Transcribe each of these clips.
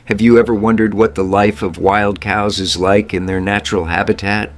Have you ever wondered what the life of wild cows is like in their natural habitat?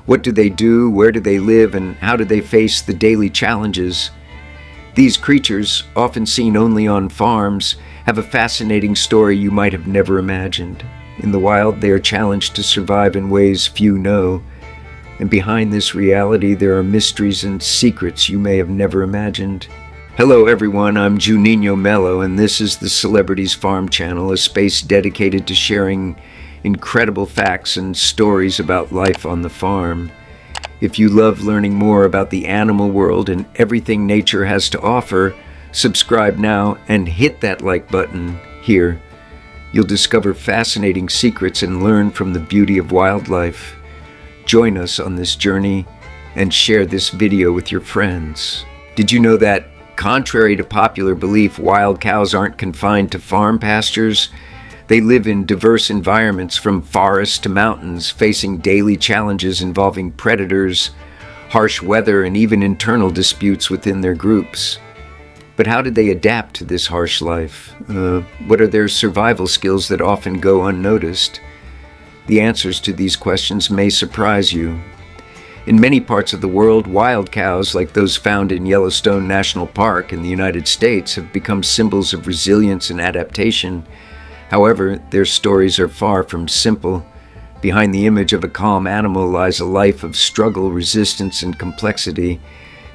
What do they do, where do they live, and how do they face the daily challenges? These creatures, often seen only on farms, have a fascinating story you might have never imagined. In the wild, they are challenged to survive in ways few know. And behind this reality, there are mysteries and secrets you may have never imagined. Hello everyone, I'm Juninho Mello, and this is the Celebrities Farm Channel, a space dedicated to sharing incredible facts and stories about life on the farm. If you love learning more about the animal world and everything nature has to offer, subscribe now and hit that like button here. You'll discover fascinating secrets and learn from the beauty of wildlife. Join us on this journey and share this video with your friends. Did you know that, contrary to popular belief, wild cows aren't confined to farm pastures? They live in diverse environments from forests to mountains, facing daily challenges involving predators, harsh weather, and even internal disputes within their groups. But how did they adapt to this harsh life? What are their survival skills that often go unnoticed? The answers to these questions may surprise you. In many parts of the world, wild cows, like those found in Yellowstone National Park in the United States, have become symbols of resilience and adaptation. However, their stories are far from simple. Behind the image of a calm animal lies a life of struggle, resistance, and complexity.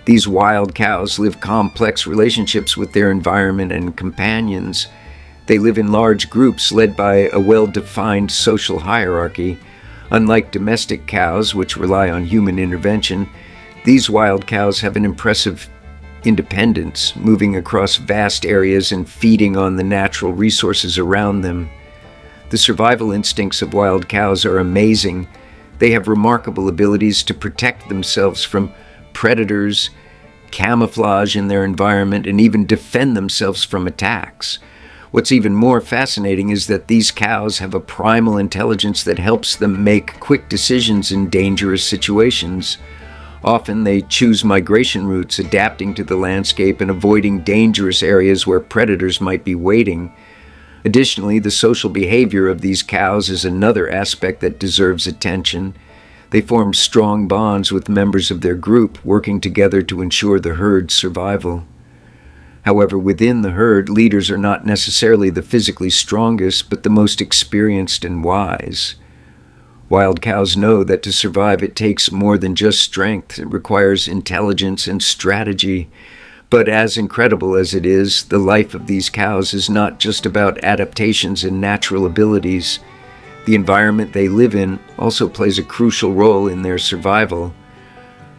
These wild cows live complex relationships with their environment and companions. They live in large groups led by a well-defined social hierarchy. Unlike domestic cows, which rely on human intervention, these wild cows have an impressive independence, moving across vast areas and feeding on the natural resources around them. The survival instincts of wild cows are amazing. They have remarkable abilities to protect themselves from predators, camouflage in their environment, and even defend themselves from attacks. What's even more fascinating is that these cows have a primal intelligence that helps them make quick decisions in dangerous situations. Often they choose migration routes, adapting to the landscape and avoiding dangerous areas where predators might be waiting. Additionally, the social behavior of these cows is another aspect that deserves attention. They form strong bonds with members of their group, working together to ensure the herd's survival. However, within the herd, leaders are not necessarily the physically strongest, but the most experienced and wise. Wild cows know that to survive it takes more than just strength. It requires intelligence and strategy. But as incredible as it is, the life of these cows is not just about adaptations and natural abilities. The environment they live in also plays a crucial role in their survival.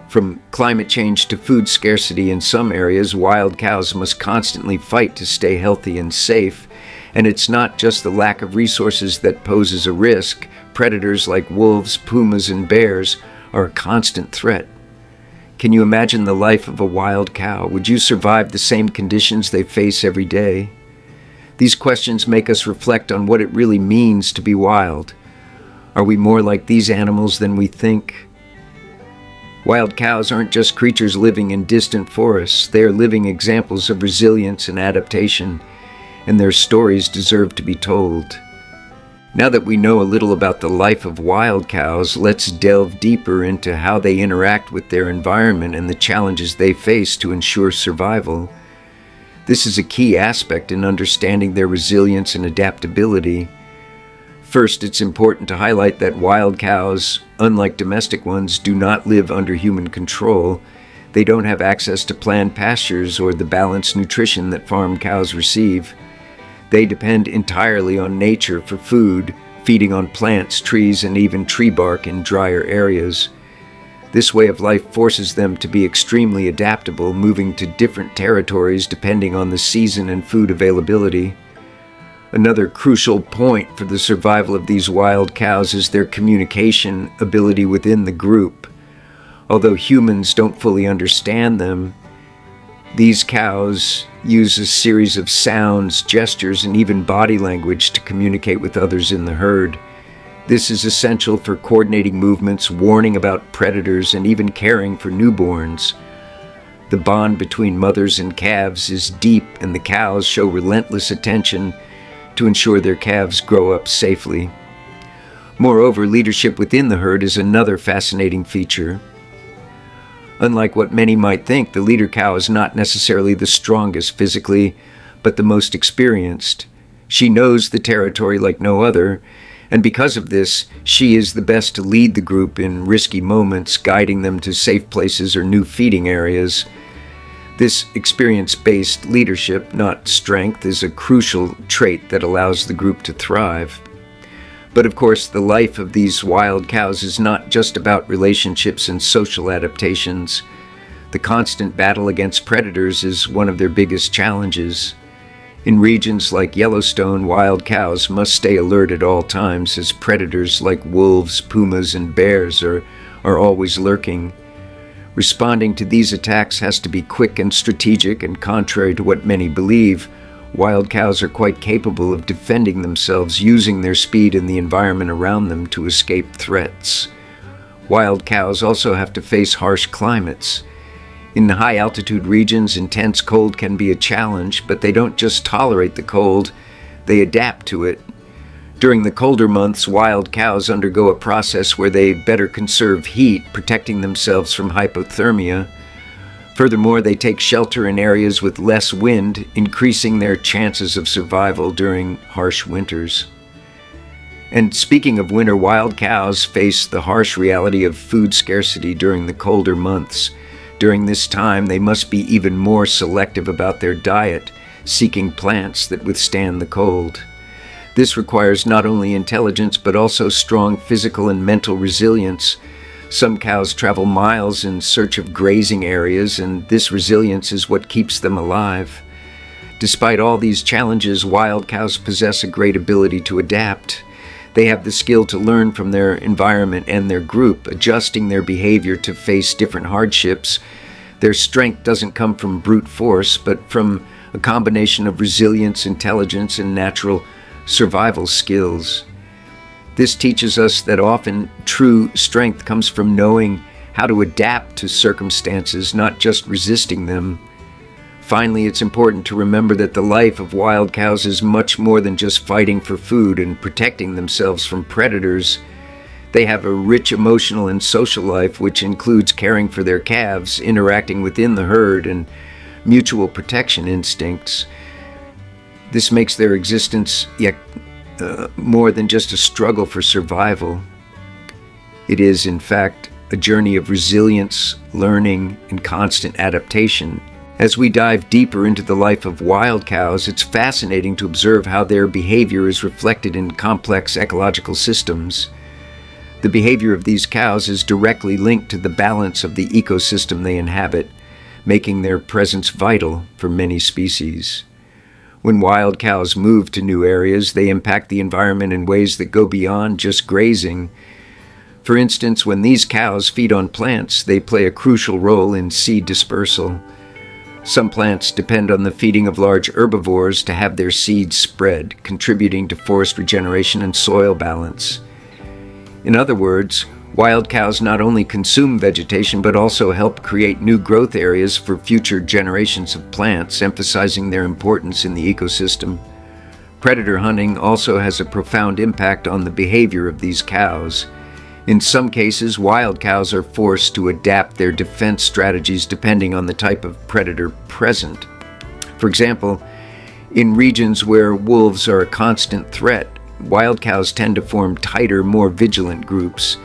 From climate change to food scarcity in some areas, wild cows must constantly fight to stay healthy and safe. And it's not just the lack of resources that poses a risk. Predators like wolves, pumas, and bears are a constant threat. Can you imagine the life of a wild cow? Would you survive the same conditions they face every day? These questions make us reflect on what it really means to be wild. Are we more like these animals than we think? Wild cows aren't just creatures living in distant forests. They are living examples of resilience and adaptation, and their stories deserve to be told. Now that we know a little about the life of wild cows, let's delve deeper into how they interact with their environment and the challenges they face to ensure survival. This is a key aspect in understanding their resilience and adaptability. First, it's important to highlight that wild cows, unlike domestic ones, do not live under human control. They don't have access to planned pastures or the balanced nutrition that farm cows receive. They depend entirely on nature for food, feeding on plants, trees, and even tree bark in drier areas. This way of life forces them to be extremely adaptable, moving to different territories depending on the season and food availability. Another crucial point for the survival of these wild cows is their communication ability within the group. Although humans don't fully understand them, these cows use a series of sounds, gestures, and even body language to communicate with others in the herd. This is essential for coordinating movements, warning about predators, and even caring for newborns. The bond between mothers and calves is deep, and the cows show relentless attention to ensure their calves grow up safely. Moreover, leadership within the herd is another fascinating feature. Unlike what many might think, the leader cow is not necessarily the strongest physically, but the most experienced. She knows the territory like no other, and because of this, she is the best to lead the group in risky moments, guiding them to safe places or new feeding areas. This experience-based leadership, not strength, is a crucial trait that allows the group to thrive. But of course, the life of these wild cows is not just about relationships and social adaptations. The constant battle against predators is one of their biggest challenges. In regions like Yellowstone, wild cows must stay alert at all times as predators like wolves, pumas, and bears are always lurking. Responding to these attacks has to be quick and strategic, and contrary to what many believe, wild cows are quite capable of defending themselves using their speed and the environment around them to escape threats. Wild cows also have to face harsh climates. In high-altitude regions, intense cold can be a challenge, but they don't just tolerate the cold, they adapt to it. During the colder months, wild cows undergo a process where they better conserve heat, protecting themselves from hypothermia. Furthermore, they take shelter in areas with less wind, increasing their chances of survival during harsh winters. And speaking of winter, wild cows face the harsh reality of food scarcity during the colder months. During this time, they must be even more selective about their diet, seeking plants that withstand the cold. This requires not only intelligence, but also strong physical and mental resilience. Some cows travel miles in search of grazing areas, and this resilience is what keeps them alive. Despite all these challenges, wild cows possess a great ability to adapt. They have the skill to learn from their environment and their group, adjusting their behavior to face different hardships. Their strength doesn't come from brute force, but from a combination of resilience, intelligence, and natural survival skills. This teaches us that often true strength comes from knowing how to adapt to circumstances, not just resisting them. Finally, it's important to remember that the life of wild cows is much more than just fighting for food and protecting themselves from predators. They have a rich emotional and social life, which includes caring for their calves, interacting within the herd, and mutual protection instincts. This makes their existence yet more than just a struggle for survival. It is, in fact, a journey of resilience, learning, and constant adaptation. As we dive deeper into the life of wild cows, it's fascinating to observe how their behavior is reflected in complex ecological systems. The behavior of these cows is directly linked to the balance of the ecosystem they inhabit, making their presence vital for many species. When wild cows move to new areas, they impact the environment in ways that go beyond just grazing. For instance, when these cows feed on plants, they play a crucial role in seed dispersal. Some plants depend on the feeding of large herbivores to have their seeds spread, contributing to forest regeneration and soil balance. In other words, wild cows not only consume vegetation but also help create new growth areas for future generations of plants, emphasizing their importance in the ecosystem. Predator hunting also has a profound impact on the behavior of these cows. In some cases, wild cows are forced to adapt their defense strategies depending on the type of predator present. For example, in regions where wolves are a constant threat, wild cows tend to form tighter, more vigilant groups,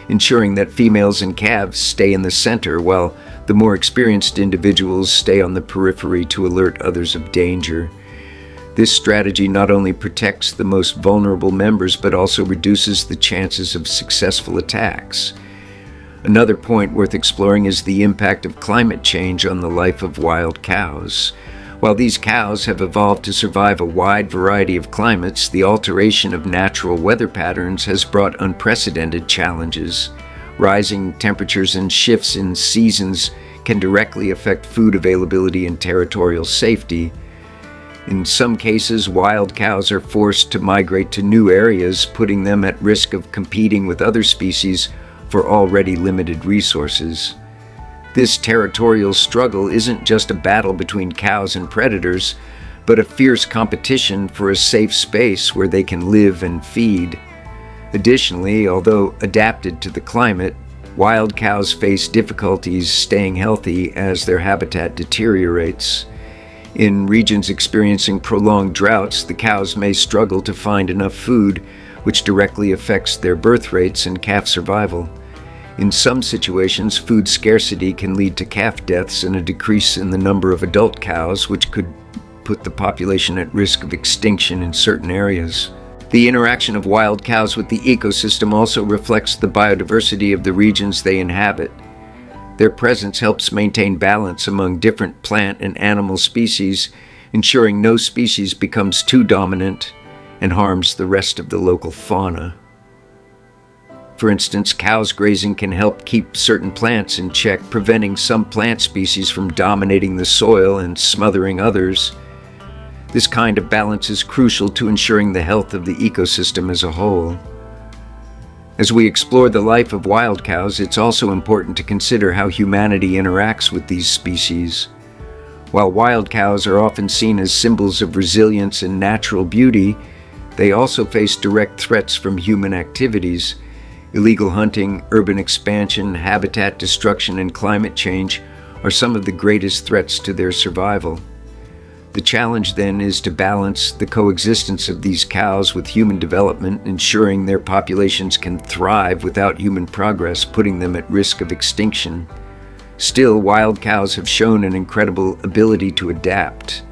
ensuring that females and calves stay in the center while the more experienced individuals stay on the periphery to alert others of danger. This strategy not only protects the most vulnerable members but also reduces the chances of successful attacks. Another point worth exploring is the impact of climate change on the life of wild cows. While these cows have evolved to survive a wide variety of climates, the alteration of natural weather patterns has brought unprecedented challenges. Rising temperatures and shifts in seasons can directly affect food availability and territorial safety. In some cases, wild cows are forced to migrate to new areas, putting them at risk of competing with other species for already limited resources. This territorial struggle isn't just a battle between cows and predators, but a fierce competition for a safe space where they can live and feed. Additionally, although adapted to the climate, wild cows face difficulties staying healthy as their habitat deteriorates. In regions experiencing prolonged droughts, the cows may struggle to find enough food, which directly affects their birth rates and calf survival. In some situations, food scarcity can lead to calf deaths and a decrease in the number of adult cows, which could put the population at risk of extinction in certain areas. The interaction of wild cows with the ecosystem also reflects the biodiversity of the regions they inhabit. Their presence helps maintain balance among different plant and animal species, ensuring no species becomes too dominant and harms the rest of the local fauna. For instance, cows grazing can help keep certain plants in check, preventing some plant species from dominating the soil and smothering others. This kind of balance is crucial to ensuring the health of the ecosystem as a whole. As we explore the life of wild cows, it's also important to consider how humanity interacts with these species. While wild cows are often seen as symbols of resilience and natural beauty, they also face direct threats from human activities. Illegal hunting, urban expansion, habitat destruction, and climate change are some of the greatest threats to their survival. The challenge then is to balance the coexistence of these cows with human development, ensuring their populations can thrive without human progress, putting them at risk of extinction. Still, wild cows have shown an incredible ability to adapt.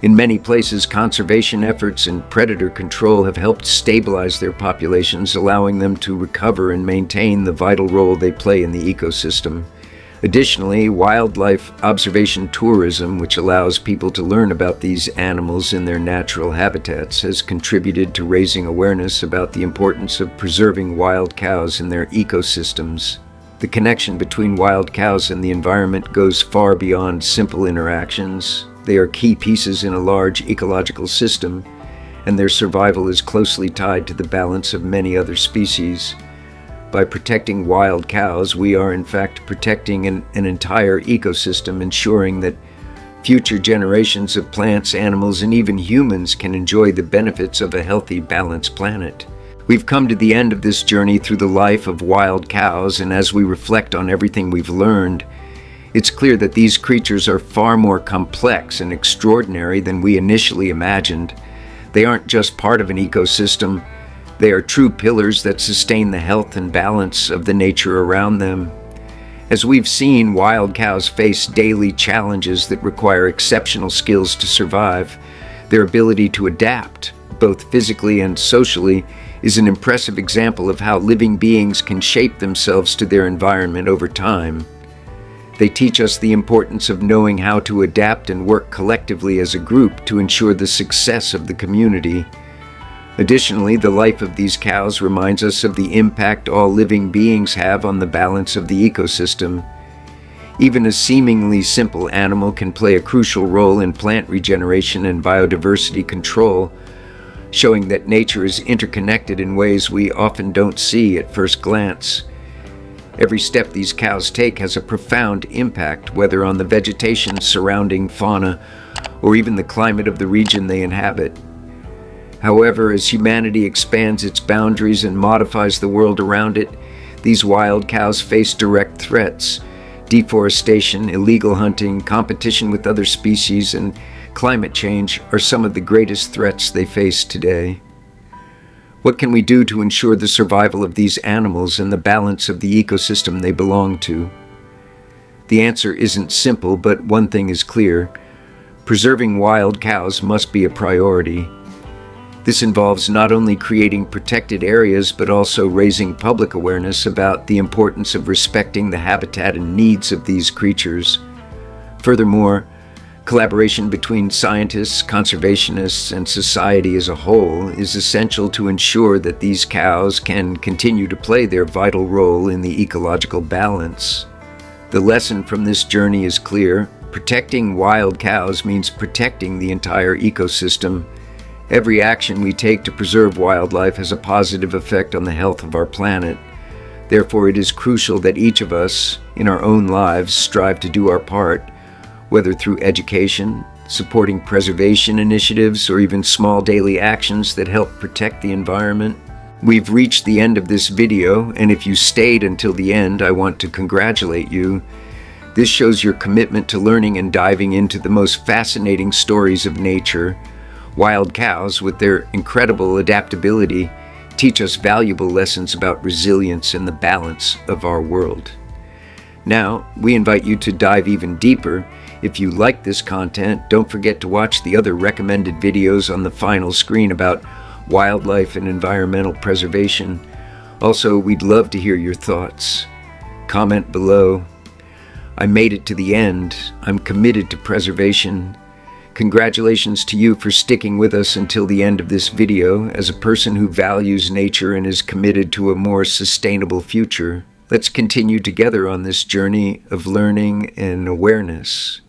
In many places, conservation efforts and predator control have helped stabilize their populations, allowing them to recover and maintain the vital role they play in the ecosystem. Additionally, wildlife observation tourism, which allows people to learn about these animals in their natural habitats, has contributed to raising awareness about the importance of preserving wild cows in their ecosystems. The connection between wild cows and the environment goes far beyond simple interactions. They are key pieces in a large ecological system, and their survival is closely tied to the balance of many other species. By protecting wild cows, we are in fact protecting an entire ecosystem, ensuring that future generations of plants, animals, and even humans can enjoy the benefits of a healthy, balanced planet. We've come to the end of this journey through the life of wild cows, and as we reflect on everything we've learned, it's clear that these creatures are far more complex and extraordinary than we initially imagined. They aren't just part of an ecosystem. They are true pillars that sustain the health and balance of the nature around them. As we've seen, wild cows face daily challenges that require exceptional skills to survive. Their ability to adapt, both physically and socially, is an impressive example of how living beings can shape themselves to their environment over time. They teach us the importance of knowing how to adapt and work collectively as a group to ensure the success of the community. Additionally, the life of these cows reminds us of the impact all living beings have on the balance of the ecosystem. Even a seemingly simple animal can play a crucial role in plant regeneration and biodiversity control, showing that nature is interconnected in ways we often don't see at first glance. Every step these cows take has a profound impact, whether on the vegetation surrounding fauna or even the climate of the region they inhabit. However, as humanity expands its boundaries and modifies the world around it, these wild cows face direct threats. Deforestation, illegal hunting, competition with other species, and climate change are some of the greatest threats they face today. What can we do to ensure the survival of these animals and the balance of the ecosystem they belong to? The answer isn't simple, but one thing is clear. Preserving wild cows must be a priority. This involves not only creating protected areas, but also raising public awareness about the importance of respecting the habitat and needs of these creatures. Furthermore, collaboration between scientists, conservationists, and society as a whole is essential to ensure that these cows can continue to play their vital role in the ecological balance. The lesson from this journey is clear. Protecting wild cows means protecting the entire ecosystem. Every action we take to preserve wildlife has a positive effect on the health of our planet. Therefore, it is crucial that each of us, in our own lives, strive to do our part, whether through education, supporting preservation initiatives, or even small daily actions that help protect the environment. We've reached the end of this video, and if you stayed until the end, I want to congratulate you. This shows your commitment to learning and diving into the most fascinating stories of nature. Wild cows, with their incredible adaptability, teach us valuable lessons about resilience and the balance of our world. Now, we invite you to dive even deeper. If you like this content, don't forget to watch the other recommended videos on the final screen about wildlife and environmental preservation. Also, we'd love to hear your thoughts. Comment below. I made it to the end. I'm committed to preservation. Congratulations to you for sticking with us until the end of this video. As a person who values nature and is committed to a more sustainable future, let's continue together on this journey of learning and awareness.